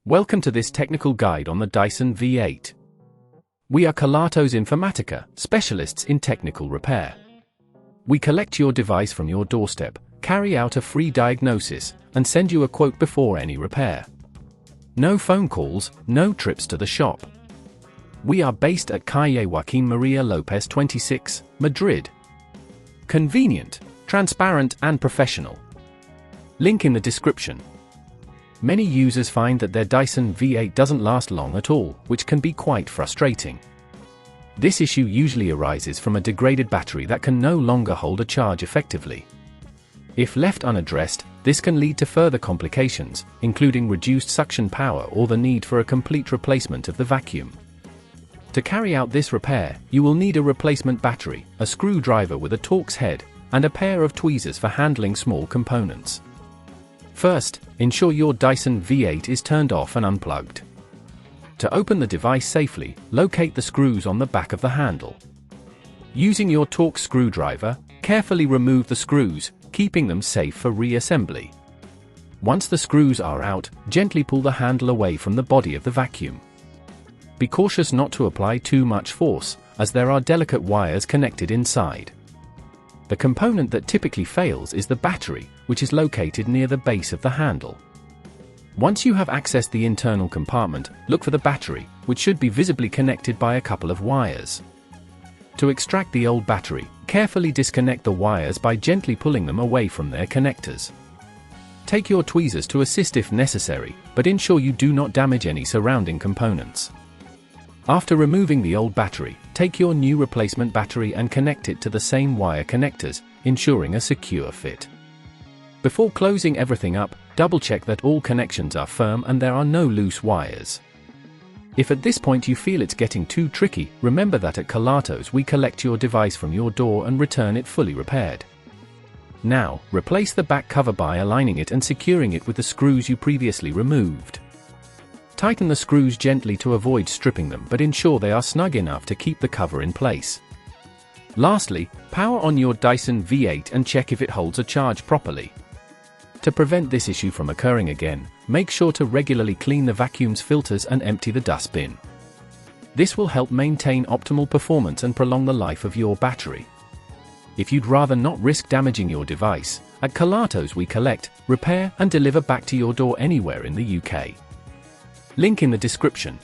Welcome to this technical guide on the Dyson V8. We are Kelatos Informatica, specialists in technical repair. We collect your device from your doorstep, carry out a free diagnosis, and send you a quote before any repair. No phone calls, no trips to the shop. We are based at Calle Joaquín María López 26, Madrid. Convenient, transparent and professional. Link in the description. Many users find that their Dyson V8 doesn't last long at all, which can be quite frustrating. This issue usually arises from a degraded battery that can no longer hold a charge effectively. If left unaddressed, this can lead to further complications, including reduced suction power or the need for a complete replacement of the vacuum. To carry out this repair, you will need a replacement battery, a screwdriver with a Torx head, and a pair of tweezers for handling small components. First, ensure your Dyson V8 is turned off and unplugged. To open the device safely, locate the screws on the back of the handle. Using your Torx screwdriver, carefully remove the screws, keeping them safe for reassembly. Once the screws are out, gently pull the handle away from the body of the vacuum. Be cautious not to apply too much force, as there are delicate wires connected inside. The component that typically fails is the battery, which is located near the base of the handle. Once you have accessed the internal compartment, look for the battery, which should be visibly connected by a couple of wires. To extract the old battery, carefully disconnect the wires by gently pulling them away from their connectors. Take your tweezers to assist if necessary, but ensure you do not damage any surrounding components. After removing the old battery, take your new replacement battery and connect it to the same wire connectors, ensuring a secure fit. Before closing everything up, double-check that all connections are firm and there are no loose wires. If at this point you feel it's getting too tricky, remember that at Kelatos we collect your device from your door and return it fully repaired. Now, replace the back cover by aligning it and securing it with the screws you previously removed. Tighten the screws gently to avoid stripping them, but ensure they are snug enough to keep the cover in place. Lastly, power on your Dyson V8 and check if it holds a charge properly. To prevent this issue from occurring again, make sure to regularly clean the vacuum's filters and empty the dustbin. This will help maintain optimal performance and prolong the life of your battery. If you'd rather not risk damaging your device, at Kelatos we collect, repair and deliver back to your door anywhere in the UK. Link in the description.